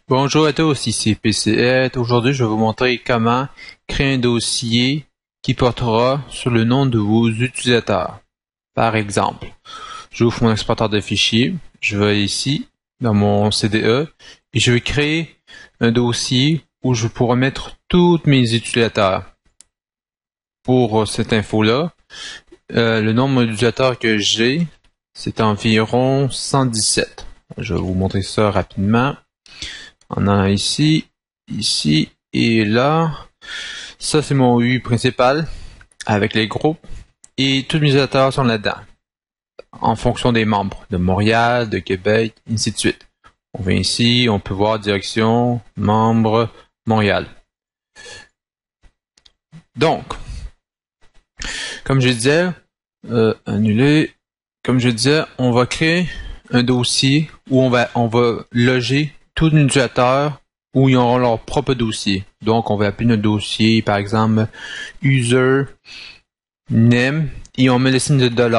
Bonjour à tous, ici PCET. Aujourd'hui, je vais vous montrer comment créer un dossier qui portera sur le nom de vos utilisateurs. Par exemple, j'ouvre mon exportateur de fichiers, je vais ici dans mon CDE et je vais créer un dossier où je pourrai mettre tous mes utilisateurs. Pour cette info-là, le nombre d'utilisateurs que j'ai, c'est environ 117. Je vais vous montrer ça rapidement. On en a ici, ici et là. Ça, c'est mon UI principal avec les groupes. Et tous mes utilisateurs sont là-dedans. En fonction des membres de Montréal, de Québec, ainsi de suite. On vient ici, on peut voir direction, membres, Montréal. Donc, comme je disais, annuler. Comme je disais, on va créer un dossier où on va loger tous les utilisateurs où ils auront leur propre dossier. Donc, on va appeler notre dossier, par exemple, user name, et on met le signe de $,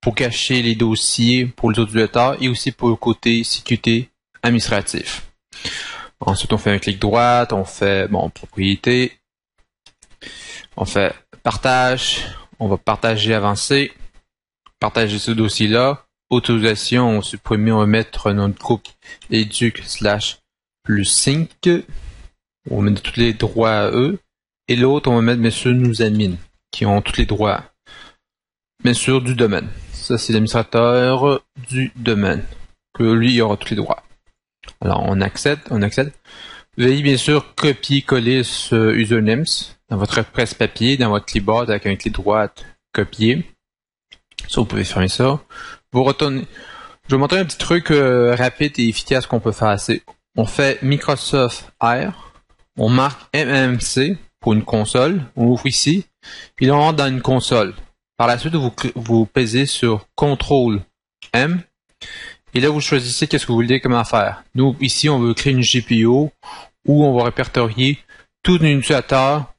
pour cacher les dossiers pour les autres utilisateurs et aussi pour le côté sécurité administratif. Ensuite, on fait un clic droit, on fait, propriété, on fait partage, on va partager, avancer, partager ce dossier-là. Autorisation, on supprime, on va mettre notre groupe educ/+5. On va mettre tous les droits à eux. Et l'autre, on va mettre bien sûr nos admins, qui ont tous les droits, bien sûr, du domaine. Ça, c'est l'administrateur du domaine, que lui, il aura tous les droits. Alors, on accepte. Veuillez bien sûr copier-coller ce usernames dans votre presse-papier, dans votre clipboard avec un clic droite, copier. Ça, vous pouvez fermer ça. Vous retournez. Je vais vous montrer un petit truc rapide et efficace qu'on peut faire. On fait Microsoft R, on marque MMC pour une console, on ouvre ici, et là on rentre dans une console. Par la suite, vous pesez sur CTRL M, et là vous choisissez qu'est-ce que vous voulez comment faire. Nous, ici, on veut créer une GPO où on va répertorier tous nos utilisateurs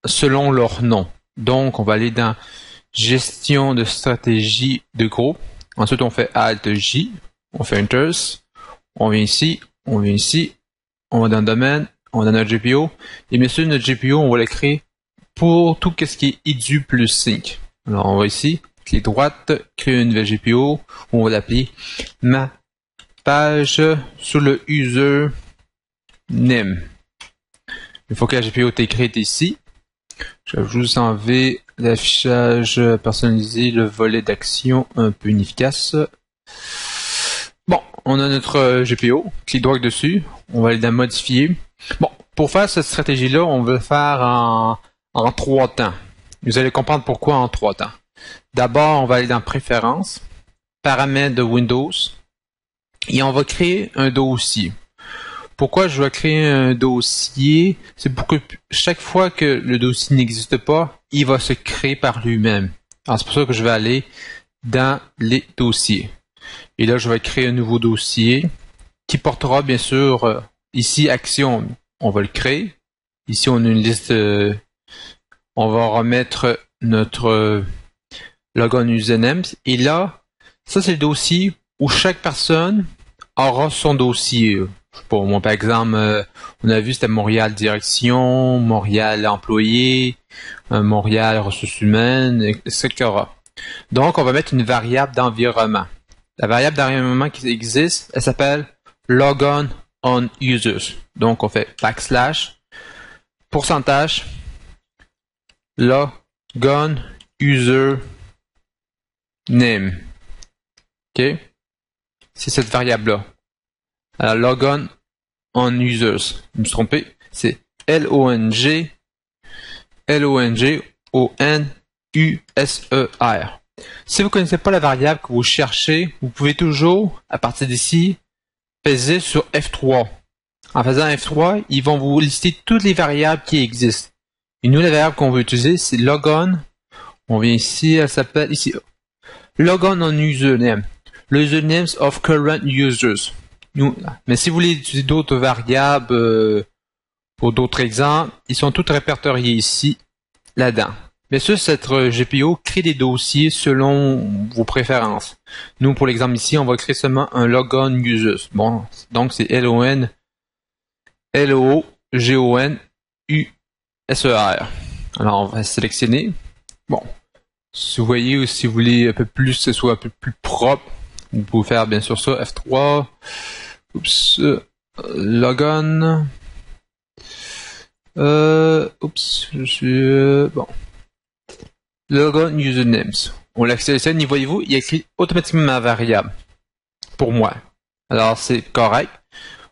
selon leur nom. Donc, on va aller dans Gestion de stratégie de groupe. Ensuite, on fait Alt-J, on fait Enter, on vient ici, on va dans le domaine, on va dans notre GPO. Et bien sûr, notre GPO, on va la créer pour tout ce qui est edu+5. Alors, on va ici, clic droite, créer une nouvelle GPO, on va l'appeler ma page sur le user name. Une fois que la GPO est créée ici, je vais juste enlever l'affichage personnalisé, le volet d'action un peu inefficace. Bon, on a notre GPO, clic droit dessus, on va aller dans modifier. Bon, pour faire cette stratégie-là, on va le faire en 3 temps. Vous allez comprendre pourquoi en 3 temps. D'abord, on va aller dans préférences, paramètres de Windows, et on va créer un dossier. Pourquoi je vais créer un dossier? C'est pour que chaque fois que le dossier n'existe pas, il va se créer par lui-même. Alors c'est pour ça que je vais aller dans les dossiers. Et là, je vais créer un nouveau dossier qui portera bien sûr ici action. On va le créer. Ici, on a une liste. On va remettre notre logon username. Et là, ça c'est le dossier où chaque personne aura son dossier. Pour moi, par exemple, on a vu c'était Montréal direction, Montréal employé, Montréal ressources humaines, etc. Donc, on va mettre une variable d'environnement. La variable d'environnement qui existe, elle s'appelle logon on users. Donc, on fait pourcentage logon user name. OK? C'est cette variable-là. Alors, logon on users. Je me suis trompé. C'est L-O-N-G-O-N-U-S-E-R. Si vous ne connaissez pas la variable que vous cherchez, vous pouvez toujours, à partir d'ici, peser sur F3. En faisant F3, ils vont vous lister toutes les variables qui existent. Et nous, la variable qu'on veut utiliser, c'est logon. On vient ici, elle s'appelle ici logon on username. Le usernames of current users. Mais si vous voulez utiliser d'autres variables pour d'autres exemples, ils sont tous répertoriés ici, là-dedans. Bien sûr, cette GPO crée des dossiers selon vos préférences. Nous, pour l'exemple ici, on va créer seulement un logon users. Bon, donc c'est LON LOGONUSER. Alors on va sélectionner. Bon, si vous voyez ou si vous voulez un peu plus, que ce soit un peu plus propre, vous pouvez faire bien sûr ça, F3. Oups, logon. Oups, je suis bon. Logon usernames. On la sélectionne et voyez-vous, il écrit automatiquement ma variable pour moi. Alors c'est correct.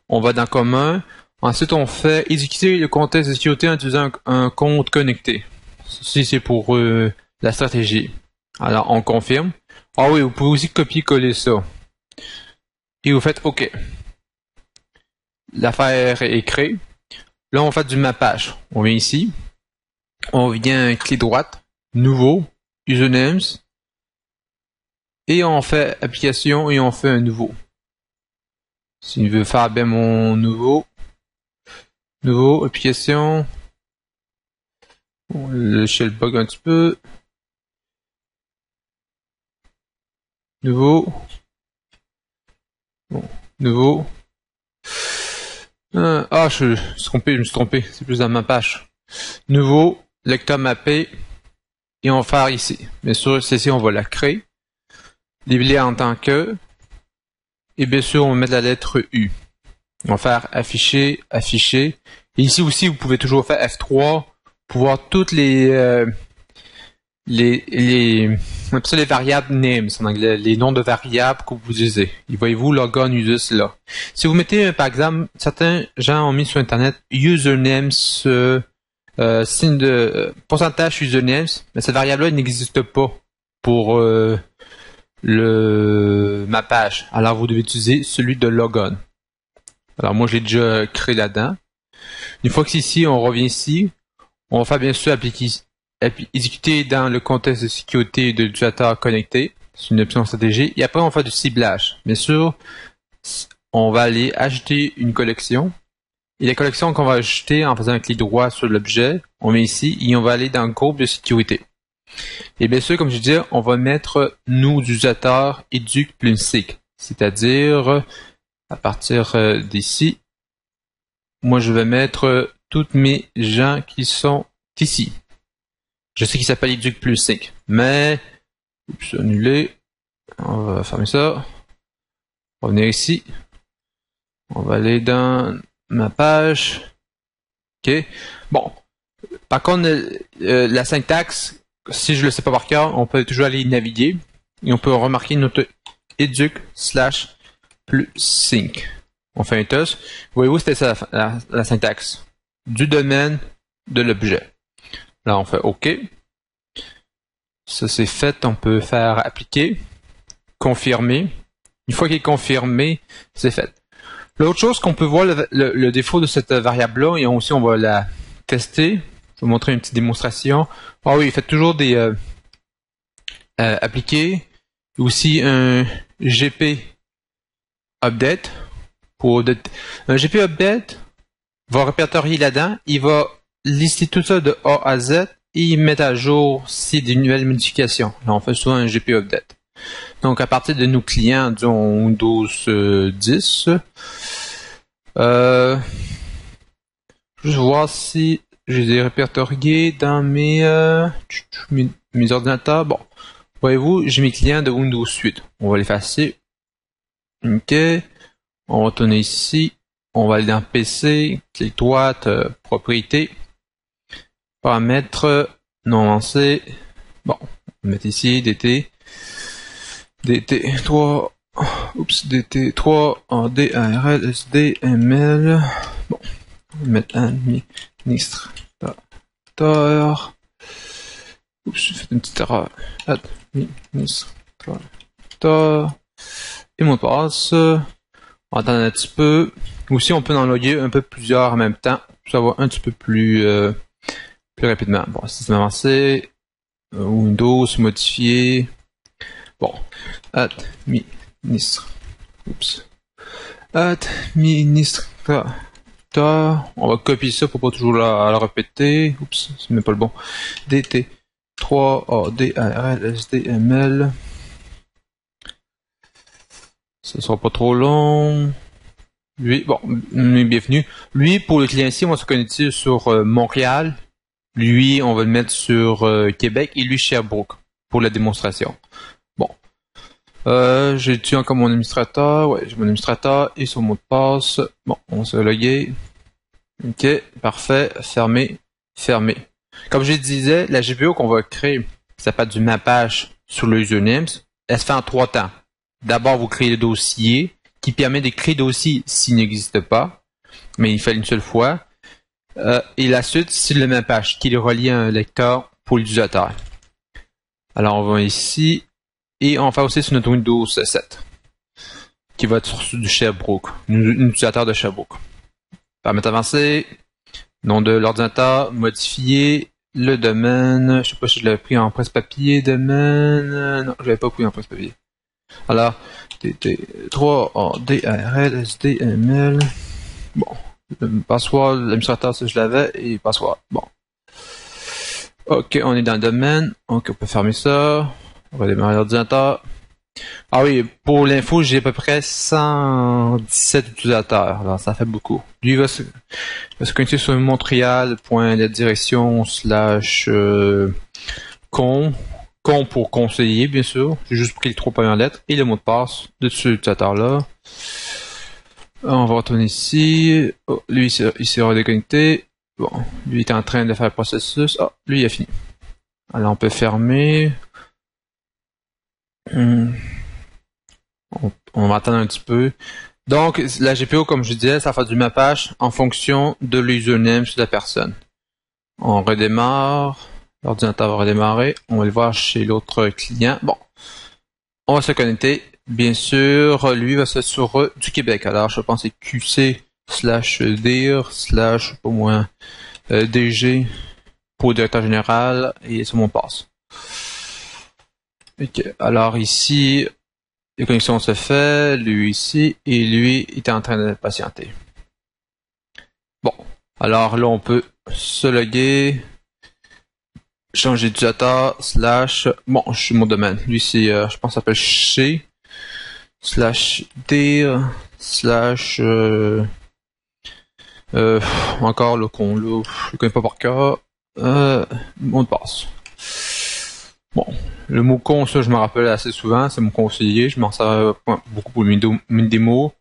On va dans commun. Ensuite, on fait exécuter le contexte de sécurité en utilisant un compte connecté. Ceci, c'est pour la stratégie. Alors, on confirme. Ah oui, vous pouvez aussi copier-coller ça. Et vous faites OK. L'affaire est créée. Là, on fait du mappage. On vient ici. On vient clic droite. Nouveau. Usernames. Et on fait application et on fait un nouveau. Si je veux faire bien mon nouveau. Nouveau, application. Le shell bug un petit peu. Nouveau. Bon, nouveau. Je me suis trompé. C'est plus dans ma page. Nouveau, lecteur mappé. Et on va faire ici. Bien sûr, ceci, on va la créer. Labeler en tant que. Et bien sûr, on va mettre la lettre U. On va faire afficher, afficher. Et ici aussi, vous pouvez toujours faire F3 pour voir toutes les on appelle ça les variables names en anglais, les noms de variables que vous utilisez. Et voyez-vous, logon uses là. Si vous mettez, par exemple, certains gens ont mis sur Internet usernames, signe de pourcentage usernames, mais cette variable-là n'existe pas pour le mappage. Alors, vous devez utiliser celui de logon. Alors, moi, je l'ai déjà créé là-dedans. Une fois que c'est ici, on revient ici. On va faire bien sûr exécuter dans le contexte de sécurité de l'utilisateur connecté. C'est une option stratégie. Et après, on va faire du ciblage. Bien sûr, on va aller ajouter une collection. Et la collection qu'on va ajouter en faisant un clic droit sur l'objet, on met ici et on va aller dans le groupe de sécurité. Et bien sûr, comme je disais, on va mettre nous, utilisateurs, educ plus SIG. C'est-à-dire, à partir d'ici, moi je vais mettre toutes mes gens qui sont ici. Je sais qu'il s'appelle educ plus SIG, mais annuler. On va fermer ça. On va venir ici. On va aller dans ma page. OK. Bon. Par contre, la syntaxe, si je le sais pas par cœur, on peut toujours aller naviguer et on peut remarquer notre educ plus sync. On fait un test. Voyez-vous, c'était ça la syntaxe. Du domaine de l'objet. Là, on fait OK. Ça, c'est fait. On peut faire appliquer. Confirmer. Une fois qu'il est confirmé, c'est fait. L'autre chose qu'on peut voir, le défaut de cette variable-là, et aussi on va la tester. Je vais vous montrer une petite démonstration. Ah oui, faites toujours des appliquer. Aussi un GP update. Un GP update va répertorier là-dedans. Il va lister tout ça de A à Z et mettre à jour si des nouvelles modifications. Là, on fait souvent un GP update. Donc, à partir de nos clients, disons Windows 10, juste voir si je les ai répertoriés dans mes ordinateurs. Bon, voyez-vous, j'ai mes clients de Windows 8. On va l'effacer. OK. On va tourner ici. On va aller dans PC, clic droite, propriété. Paramètres, non avancé. Bon, on va mettre ici DT. DT3, DT3, DARL, SDML. Bon, on va mettre administrateur. J'ai fait une petite erreur. Administrateur. Et mot de passe. On va attendre un petit peu. Aussi, on peut en loguer un peu plusieurs en même temps. Ça va un petit peu plus rapidement. Bon, système avancé. Windows, modifié. Bon, administrateur. On va copier ça pour pas toujours la répéter. Oups, c'est même pas le bon. DT3 ADRL SDML. Ça sera pas trop long. Lui, bon, bienvenue. Lui, pour le client ici, on va se connecter sur Montréal. Lui, on va le mettre sur Québec et lui Sherbrooke pour la démonstration. Bon. J'ai encore mon administrateur. Ouais, j'ai mon administrateur et son mot de passe. Bon, on se loguer. Ok, parfait. Fermé. Fermé. Comme je disais, la GPO qu'on va créer, ça s'appelle du mappage sur le username. Elle se fait en 3 temps. D'abord, vous créez le dossier qui permet de créer le dossier s'il n'existe pas, mais il fait une seule fois. Et la suite, c'est le mappage qui est relié à un lecteur pour l'utilisateur. Alors, on va ici et on va aussi sur notre Windows 7 qui va être sur du Sherbrooke, un utilisateur de Sherbrooke. Paramètres avancés, nom de l'ordinateur, modifier, le domaine, je sais pas si je l'avais pris en presse-papier, domaine, non, je l'avais pas pris en presse-papier. Alors, TT3, DRL, SDML, bon, le password, l'administrateur, ça je l'avais, et password, bon. Ok, on est dans le domaine, ok, on peut fermer ça, on va démarrer l'ordinateur. Ah oui, pour l'info, j'ai à peu près 117 utilisateurs. Alors, ça fait beaucoup. Lui va se connecter sur montréal.ladirection / con pour conseiller, bien sûr. J'ai juste pris les 3 premières lettres et le mot de passe de ce utilisateur-là. On va retourner ici. Oh, lui, il s'est redéconnecté. Bon, lui est en train de faire le processus. Ah, lui, il a fini. Alors, on peut fermer. On va attendre un petit peu. Donc, la GPO, comme je disais, ça fait du mappage en fonction de l'username de la personne. On redémarre. L'ordinateur va redémarrer. On va le voir chez l'autre client. Bon. On va se connecter. Bien sûr, lui va se sur du Québec. Alors, je pense que c'est QC/dir/ pas moins DG pour le directeur général et c'est mon passe. Ok. Alors ici, la connexion se fait, lui ici, et lui est en train de patienter. Bon, alors là on peut se loguer, changer d'utilisateur, / bon, je suis mon domaine. Lui c'est, je pense ça s'appelle chez, /dir, / encore le con, là, je le connais pas par cœur, mot de passe. Bon, le mot con, ça, je me rappelle assez souvent, c'est mon conseiller, je m'en sers beaucoup pour une démo.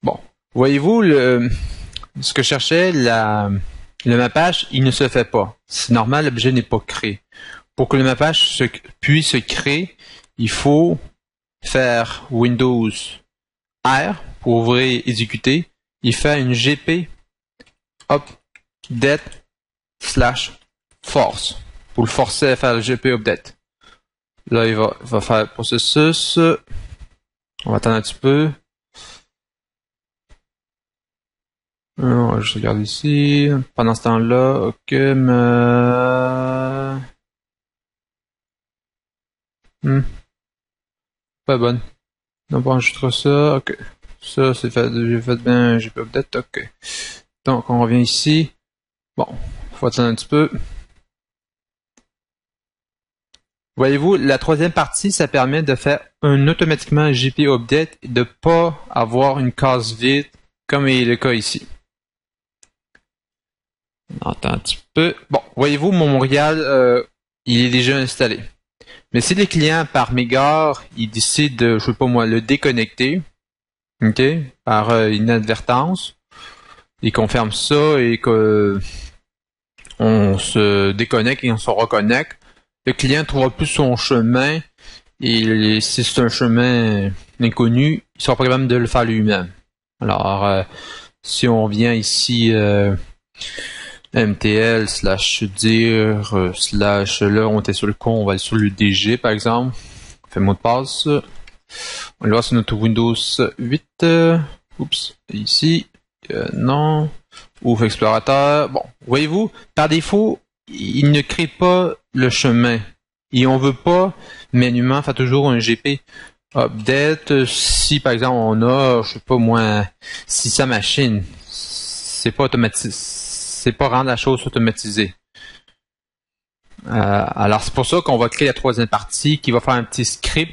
Bon. Voyez-vous, ce que je cherchais, le mappage, il ne se fait pas. C'est normal, l'objet n'est pas créé. Pour que le mappage puisse se créer, il faut faire Windows R pour ouvrir, exécuter, et faire une GP update / force. Pour le forcer à faire le GP update. Là, il va faire le processus. On va attendre un petit peu. Je regarde ici. Pendant ce temps-là, ok, pas bonne. Donc, on enregistre ça, ok. Ça, c'est fait, j'ai fait bien GP update, ok. Donc, on revient ici. Bon, faut attendre un petit peu. Voyez-vous, la troisième partie, ça permet de faire un automatiquement GP update et de ne pas avoir une case vide comme est le cas ici. On attend un petit peu. Bon, voyez-vous, mon Montréal, il est déjà installé. Mais si les clients par mégarde, ils décident de, je sais pas moi, le déconnecter, ok, par inadvertance, ils confirment ça et que on se déconnecte et on se reconnecte, le client ne trouvera plus son chemin et si c'est un chemin inconnu, il sera pas capable de le faire lui-même. Alors, si on vient ici mtl /dir là on était sur le con, on va aller sur le DG par exemple. On fait mot de passe. On le voit sur notre Windows 8. Oups, ici. Non. Ouvre explorateur. Bon, voyez-vous, par défaut, il ne crée pas le chemin. Et on veut pas manuellement faire toujours un GP update si par exemple on a, je sais pas moi, si sa machine, c'est pas automatisé, c'est pas rendre la chose automatisée. Alors c'est pour ça qu'on va créer la troisième partie qui va faire un petit script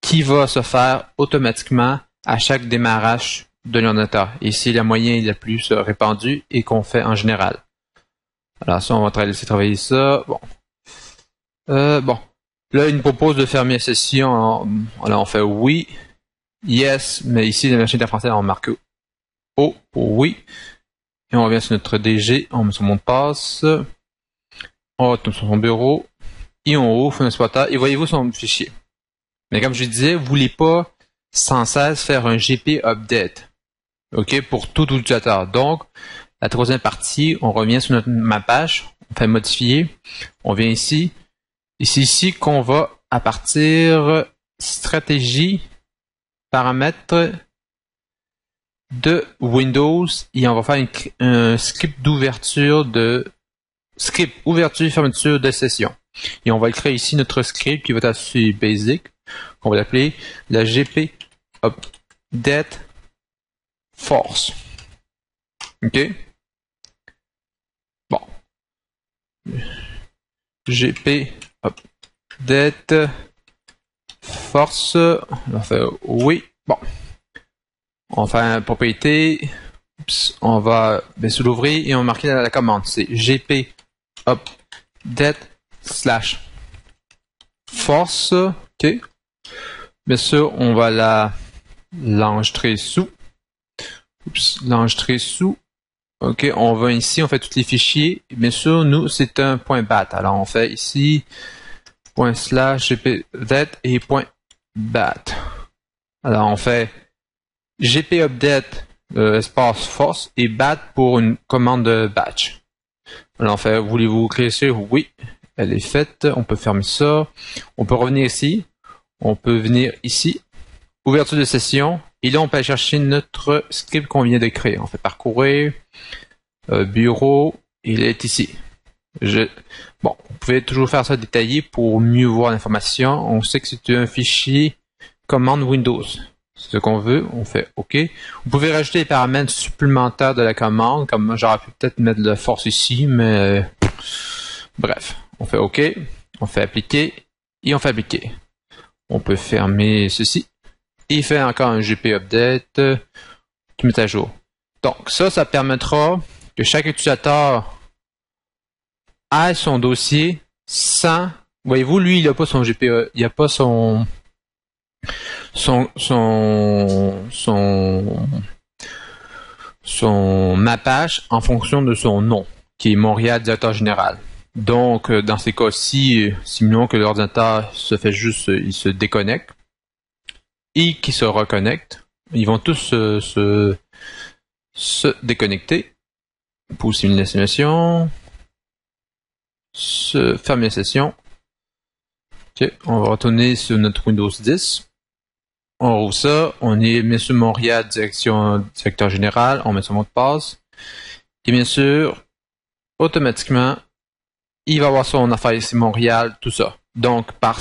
qui va se faire automatiquement à chaque démarrage de l'ordinateur. Ici, la moyenne est la plus répandue et qu'on fait en général. Alors ça, on va laisser travailler ça. Bon. Bon. Là, il nous propose de fermer la session. Alors, on fait oui. Yes. Mais ici, la machine français, on marque O pour oui. Et on revient sur notre DG. On met son mot de passe. On retourne sur son bureau. Et on ouvre un exploiteur. Et voyez-vous son fichier. Mais comme je disais, vous voulez pas sans cesse faire un GP update. OK? Pour tout utilisateur. Donc, la troisième partie, on revient sur ma page. On fait modifier. On vient ici. Et c'est ici qu'on va, à partir stratégie, paramètres de Windows, et on va faire un script d'ouverture ouverture fermeture de session. Et on va créer ici notre script qui va être assez basic, qu'on va l'appeler la GP update force. OK? Bon. GP update force. On va faire oui. Bon. On fait une propriété. Oups, on va bien sûr l'ouvrir et on va marquer la commande. C'est GP update /force. OK. Bien sûr, on va l'enregistrer sous. Oups, l'enregistrer sous. OK, on va ici, on fait tous les fichiers. Bien sûr, nous, c'est un .bat. Alors, on fait ici ./gpupdate et .bat. Alors, on fait gpupdate espace force et bat pour une commande de batch. Alors, on fait, voulez-vous créer ça? Oui, elle est faite. On peut fermer ça. On peut revenir ici. On peut venir ici. Ouverture de session. Et là, on peut aller chercher notre script qu'on vient de créer. On fait parcourir, bureau, il est ici. Bon, vous pouvez toujours faire ça détaillé pour mieux voir l'information. On sait que c'est un fichier commande Windows. C'est ce qu'on veut, on fait OK. Vous pouvez rajouter des paramètres supplémentaires de la commande, comme j'aurais pu peut-être mettre de la force ici, mais bref, on fait OK, on fait appliquer et on fait appliquer. On peut fermer ceci. Et fait encore un GP update qui met à jour. Donc ça permettra que chaque utilisateur ait son dossier sans. Voyez-vous, lui, il n'a pas son GP, il n'a pas son mappage en fonction de son nom, qui est Montréal directeur général. Donc, dans ces cas-ci, simulons que l'ordinateur se fait juste, il se déconnecte. Et qui se reconnectent. Ils vont tous se déconnecter pour simuler la simulation. Se fermer la session. OK, on va retourner sur notre Windows 10. On rouvre ça. On est bien sûr Montréal, directeur général. On met son mot de passe. Et bien sûr, automatiquement, il va avoir son affaire ici Montréal, tout ça. Donc, par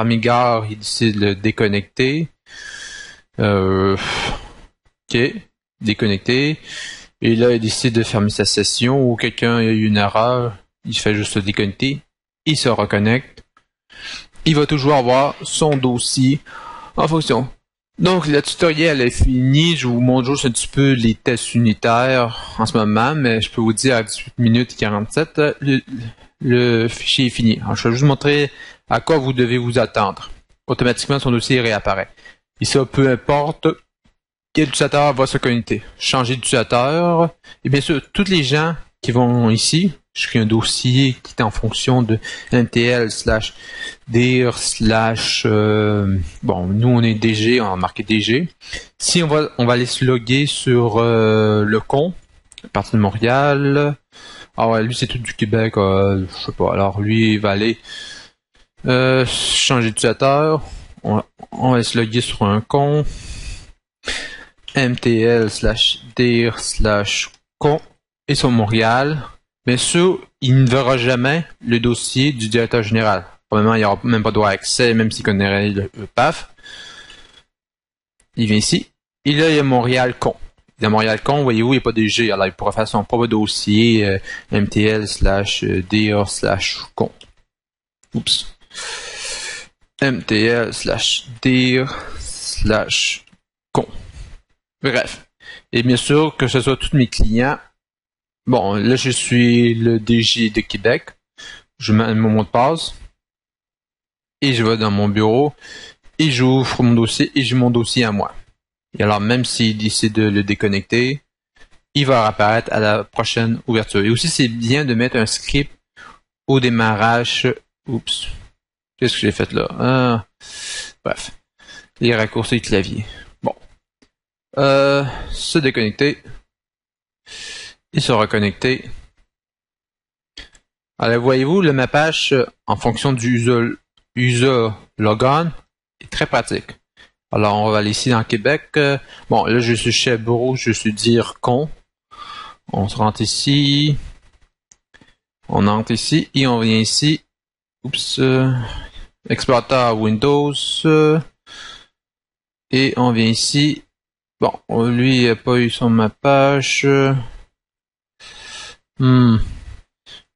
mégarde, il décide de le déconnecter. OK, déconnecté. Et là, il décide de fermer sa session ou quelqu'un a eu une erreur. Il fait juste se déconnecter. Il se reconnecte. Il va toujours avoir son dossier en fonction. Donc, le tutoriel est fini. Je vous montre juste un petit peu les tests unitaires en ce moment, mais je peux vous dire à 18 minutes 47, le fichier est fini. Alors, je vais juste montrer à quoi vous devez vous attendre. Automatiquement, son dossier réapparaît. Et ça, peu importe quel utilisateur va se connecter. Changer d'utilisateur. Et bien sûr, tous les gens qui vont ici, je crée un dossier qui est en fonction de mtl/dir/ bon, nous on est DG, on a marqué DG. Si on va aller se loguer sur le con, à partir de Montréal. Ah ouais, lui c'est tout du Québec, je sais pas. Alors lui il va aller changer d'utilisateur. On va se loguer sur un con. mtl/dir/con et sur Montréal. Bien sûr, il ne verra jamais le dossier du directeur général. Probablement, il n'y aura même pas droit à accès, même s'il connaît le PAF. Il vient ici. Et là, il y a Montréal con. Dans Montréal con, voyez-vous, il n'y a pas de G. Alors, il pourra faire son propre dossier mtl/dir/con. Oups. mtl/dir/con. Bref. Et bien sûr, que ce soit tous mes clients. Bon, là, je suis le DG de Québec. Je mets mon mot de passe. Et je vais dans mon bureau. Et j'ouvre mon dossier. Et j'ai mon dossier à moi. Et alors, même s'il décide de le déconnecter, il va apparaître à la prochaine ouverture. Et aussi, c'est bien de mettre un script au démarrage. Oups. Qu'est-ce que j'ai fait là? Bref. Les raccourcis clavier. Bon. Se déconnecter. Et se reconnecter. Alors, voyez-vous, le mappage en fonction du user logon est très pratique. Alors, on va aller ici dans Québec. Bon, là, je suis chez Bureau, je suis dire con. On se rentre ici. On entre ici et on vient ici. Oups. Explorateur Windows. Et on vient ici. Bon, lui, il n'a pas eu son mappage.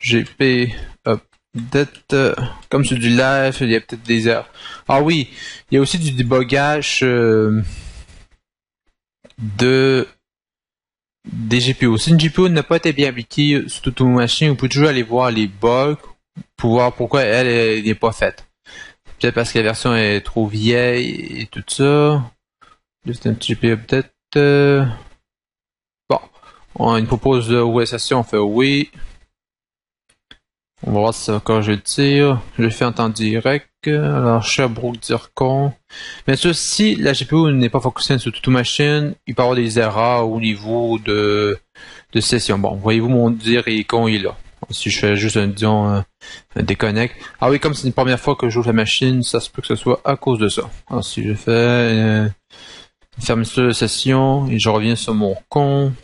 GP update. Comme c'est du live, il y a peut-être des erreurs. Ah oui, il y a aussi du débogage des GPU. Si une GPU n'a pas été bien appliquée sur toute une machine, vous pouvez toujours aller voir les bugs pour voir pourquoi elle n'est pas faite. Peut-être parce que la version est trop vieille et tout ça. C'est un petit GPU update. Bon, on nous propose de ouvrir la session, on fait oui. On va voir si encore je le tire. Je le fais en temps direct. Alors, Sherbrooke dire con. Bien sûr, si la GPU n'est pas focusée sur toute machine, il peut y avoir des erreurs au niveau de session. Bon, voyez-vous, mon dire est con, il est là. Si je fais juste un déconnect. Ah oui, comme c'est une première fois que j'ouvre la machine, ça se peut que ce soit à cause de ça. Alors, si je fais fermeture de session et je reviens sur mon con.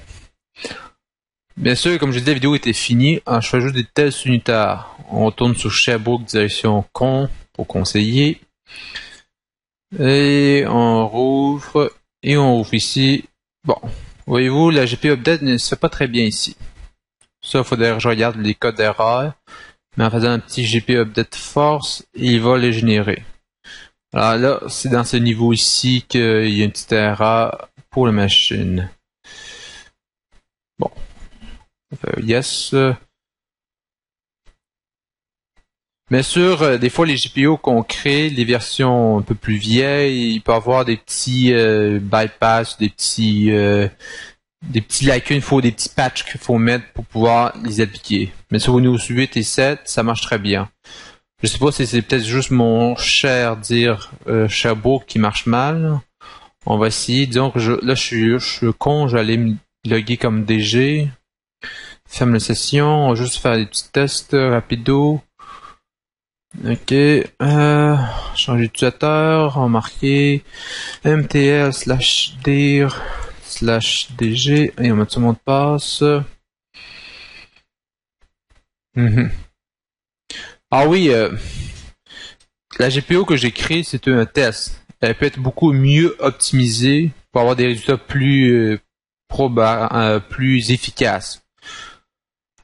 Bien sûr, comme je disais, la vidéo était finie. Je fais juste des tests unitaires. On retourne sur Sherbrooke direction con pour conseiller. Et on rouvre. Et on ouvre ici. Bon, voyez-vous, la GPU update ne se fait pas très bien ici. Ça, il faudrait que je regarde les codes d'erreur. Mais en faisant un petit GPU update force, il va les générer. Alors là, c'est dans ce niveau ici qu'il y a une petite erreur pour la machine. Bon. Yes. Bien sûr, des fois les GPU qu'on crée, les versions un peu plus vieilles, il peut y avoir des petits bypass, des petits lacunes, il faut des petits patchs qu'il faut mettre pour pouvoir les appliquer. Mais sur Windows 8 et 7, ça marche très bien. Je sais pas si c'est peut-être juste mon Sherbrooke qui marche mal. On va essayer. Disons que là je suis con, je vais aller me loguer comme DG. Ferme la session, on va juste faire des petits tests rapido. Ok, changer d'utilisateur, on va marquer mtl/dir/dg et on met son mot de passe. Ah oui, la GPU que j'ai créée, c'est un test. Elle peut être beaucoup mieux optimisée pour avoir des résultats plus plus efficaces.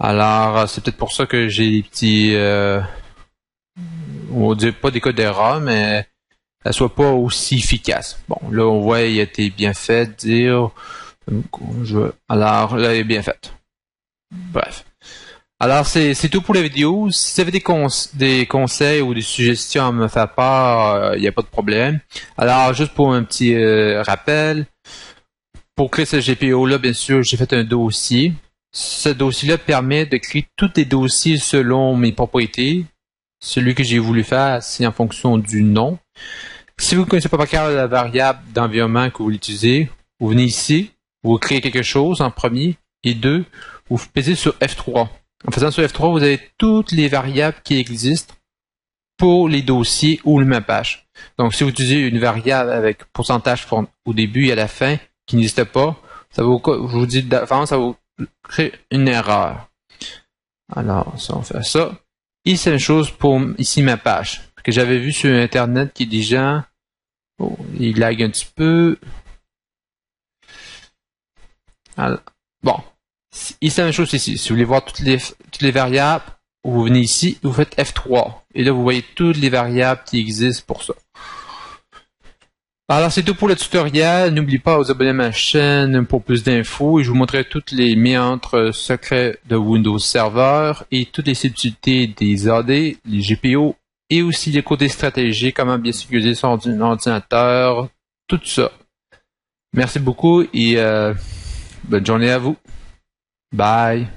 Alors, c'est peut-être pour ça que j'ai des petits... on va dire pas des codes d'erreur, mais elle soit pas aussi efficace. Bon, là, on voit, il a été bien fait, dire... Alors, là, il est bien fait. Bref. Alors, c'est tout pour la vidéo. Si vous avez des conseils ou des suggestions à me faire part, il n'y a pas de problème. Alors, juste pour un petit rappel, pour créer ce GPU-là, bien sûr, j'ai fait un dossier. Ce dossier-là permet de créer tous les dossiers selon mes propriétés. Celui que j'ai voulu faire, c'est en fonction du nom. Si vous ne connaissez pas par cœur la variable d'environnement que vous l'utilisez, vous venez ici, vous créez quelque chose en premier, et deux, vous pesez sur F3. En faisant sur F3, vous avez toutes les variables qui existent pour les dossiers ou le mappage. Donc, si vous utilisez une variable avec pourcentage au début et à la fin qui n'existe pas, ça va je vous dis d'avance, ça va créer une erreur. Alors, ça, on fait ça. Et c'est une chose pour ici ma page que j'avais vu sur Internet qui des gens, il lag un petit peu. Alors, bon, ici c'est la même chose ici. Si vous voulez voir toutes les variables, vous venez ici, vous faites F3 et là vous voyez toutes les variables qui existent pour ça. Alors, c'est tout pour le tutoriel. N'oublie pas de vous abonner à ma chaîne pour plus d'infos et je vous montrerai toutes les méandres secrets de Windows Server et toutes les subtilités des AD, les GPO et aussi les côtés stratégiques, comment bien sécuriser son ordinateur, tout ça. Merci beaucoup et bonne journée à vous. Bye.